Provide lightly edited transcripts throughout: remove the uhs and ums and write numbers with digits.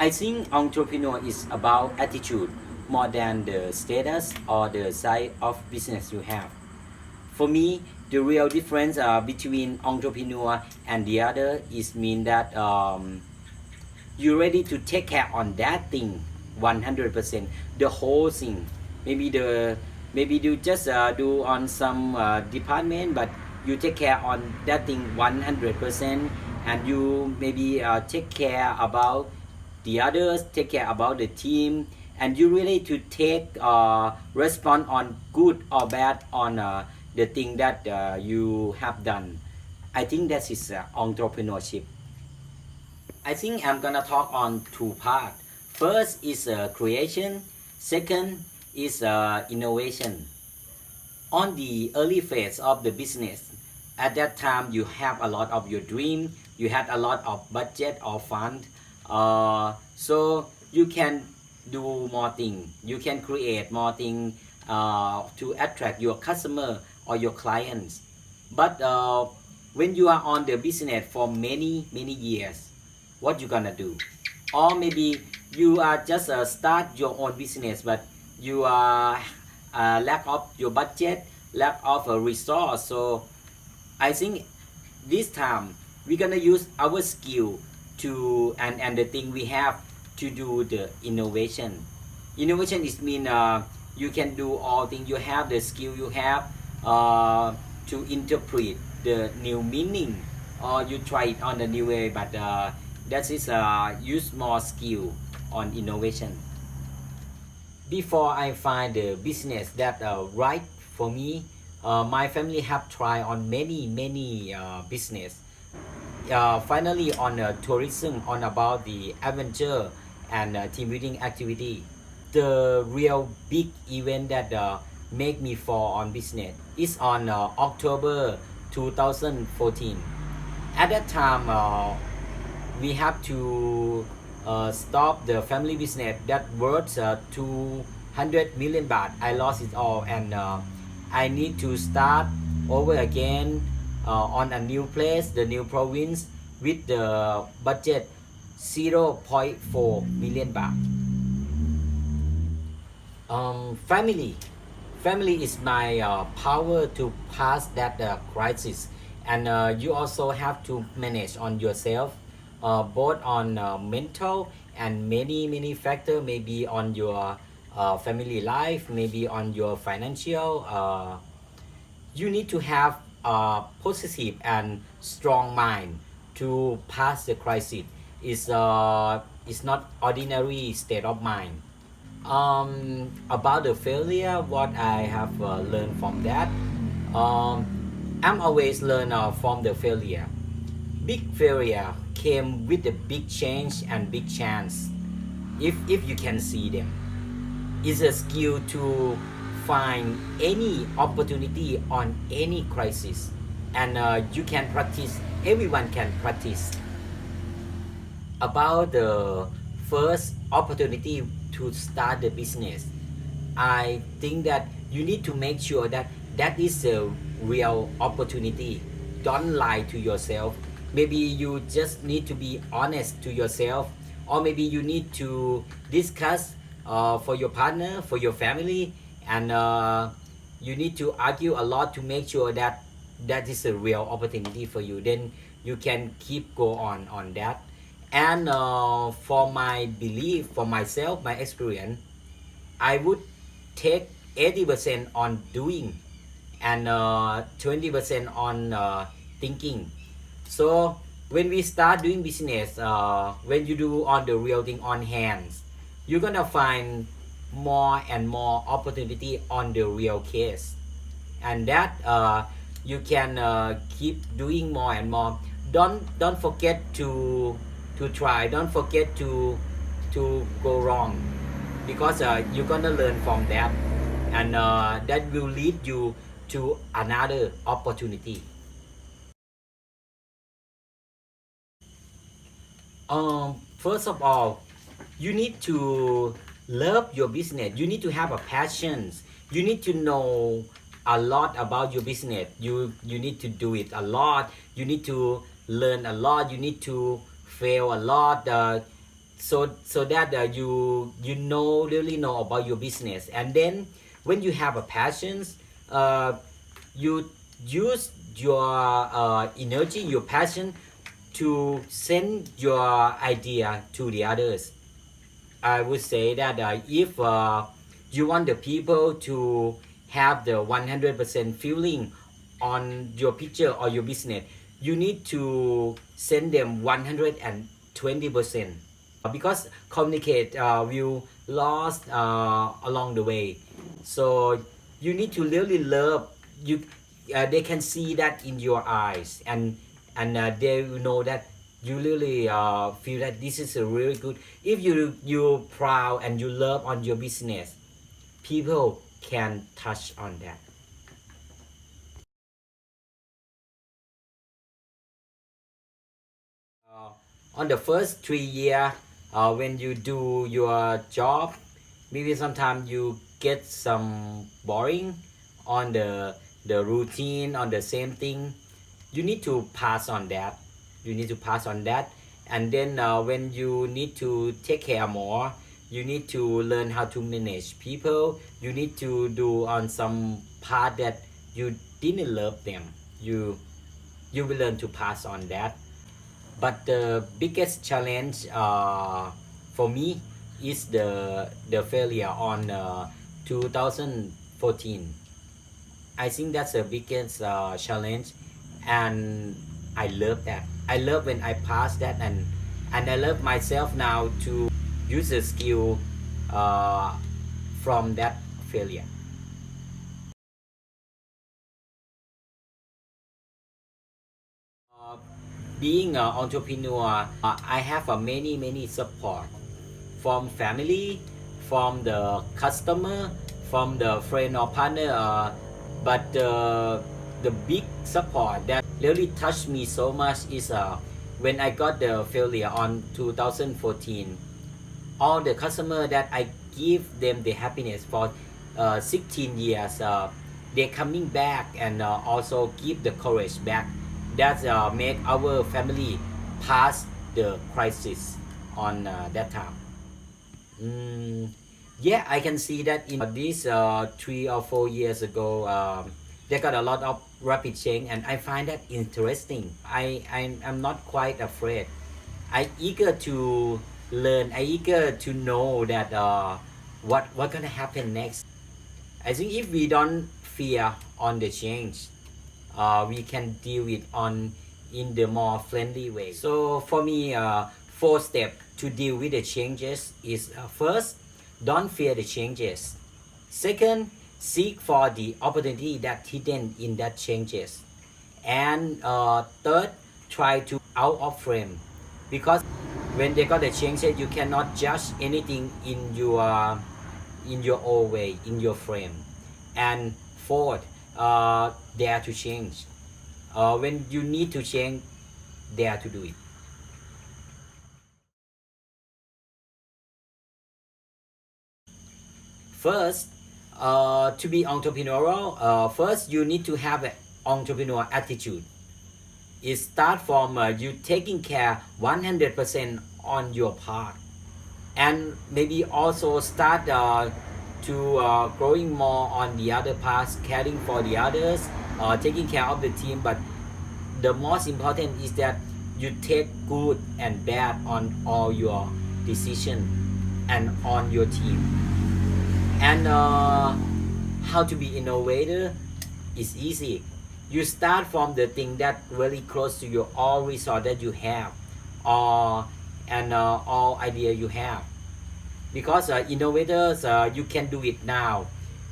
I think entrepreneur is about attitude more than the status or the size of business you have. For me, the real difference between entrepreneur and the other is mean that you're ready to take care on that thing 100%, the whole thing. Maybe you just do on some department, but you take care on that thing 100%, and you maybe take care about the others, take care about the team, and you really to take respond on good or bad on the thing that you have done. I think that is entrepreneurship. I think I'm gonna talk on two parts. First is creation. Second is innovation. On the early phase of the business, at that time you have a lot of your dream. You had a lot of budget or fund, so you can do more things. You can create more things to attract your customer or your clients. But when you are on the business for many years, what you gonna do? Or maybe you are just start your own business, but you are lack of your budget, lack of a resource. So I think this time we're gonna use our skill to and the thing we have to do the innovation. Innovation is mean you can do all things. You have the skill you have to interpret the new meaning, or you try it on a new way, but that is use more skill on innovation. Before I find the business that right for me, my family have tried on many business. Finally on tourism, on about the adventure and team building activity. The real big event that make me fall on business is on October 2014. At that time, we have to stop the family business that worth 200 million baht. I lost it all, and I need to start over again on a new place, the new province, with the budget 0.4 million baht. Family. Family is my power to pass that crisis, and you also have to manage on yourself, both on mental and many factor, maybe on your family life, maybe on your financial. You need to have a positive and strong mind to pass the crisis. It's not ordinary state of mind. About the failure, what I have learned from that, um, I'm always learn from the failure. Big failure came with a big change and big chance. If you can see them, it's a skill to find any opportunity on any crisis, and you can practice. Everyone can practice. About the first opportunity to start the business, I think that you need to make sure that that is a real opportunity. Don't lie to yourself. Maybe you just need to be honest to yourself, or maybe you need to discuss for your partner, for your family, and you need to argue a lot to make sure that that is a real opportunity for you. Then you can keep go on that. And for my belief, for myself, my experience, I would take 80% on doing, and 20% on thinking. So when we start doing business, when you do on the real thing on hands, you're gonna find more and more opportunity on the real case, and that you can keep doing more and more. Don't forget to try. Don't forget to go wrong, because you're gonna learn from that, and that will lead you to another opportunity. First of all, you need to love your business. You need to have a passion. You need to know a lot about your business. You need to do it a lot. You need to learn a lot. You need to fail a lot. so that you know really know about your business, and then when you have a passion, uh, you use your energy, your passion to send your idea to the others. I would say that if you want the people to have the 100% feeling on your picture or your business, you need to send them 120%, because communicate will lost along the way. So you need to really love you. They can see that in your eyes, and they will know that you really feel that this is a really good. If you're proud and you love on your business, people can touch on that. On the first 3 year, when you do your job, maybe sometimes you get some boring on the routine, on the same thing. You need to pass on that. You need to pass on that, and then when you need to take care more, you need to learn how to manage people. You need to do on some part that you didn't love them. You will learn to pass on that. But the biggest challenge for me is the failure on 2014. I think that's the biggest challenge, and I love that. I love when I pass that, and I love myself now to use the skill uh, from that failure. Uh, Being an entrepreneur, I have a many support from family, from the customer, from the friend or partner. But the big support that really touched me so much is when I got the failure on 2014. All the customer that I give them the happiness for 16 years, they coming back and also give the courage back. That make our family pass the crisis on that time. Mm, yeah, I can see that in this 3 or 4 years ago, they got a lot of rapid change, and I find that interesting. I'm not quite afraid. I eager to learn. I eager to know that what gonna happen next. I think if we don't fear on the change, we can deal it on in the more friendly way. So for me, 4 steps to deal with the changes is first, don't fear the changes. Second, seek for the opportunity that hidden in that changes. And third, try to out of frame, because when they got the changes, you cannot judge anything in your own way, in your frame. And fourth, dare to change. When you need to change, dare to do it. First, to be entrepreneurial, first you need to have an entrepreneur attitude. It start from you taking care 100% on your part, and maybe also start to growing more on the other parts, caring for the others, taking care of the team. But the most important is that you take good and bad on all your decision and on your team. And how to be innovator is easy. You start from the thing that really close to your all resource that you have, or and all idea you have. Because innovators, you can do it now.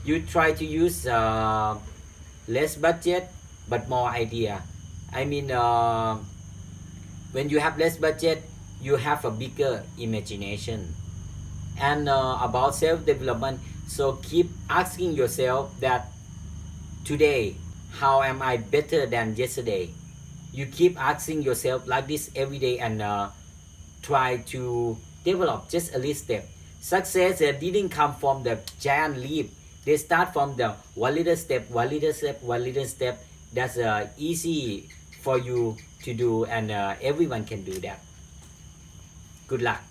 You try to use less budget but more idea. I mean, when you have less budget, you have a bigger imagination. And about self-development, so keep asking yourself that today, how am I better than yesterday? You keep asking yourself like this every day, and try to develop just a little step. Success didn't come from the giant leap. They start from the one little step, one little step, one little step. That's easy for you to do, and everyone can do that. Good luck.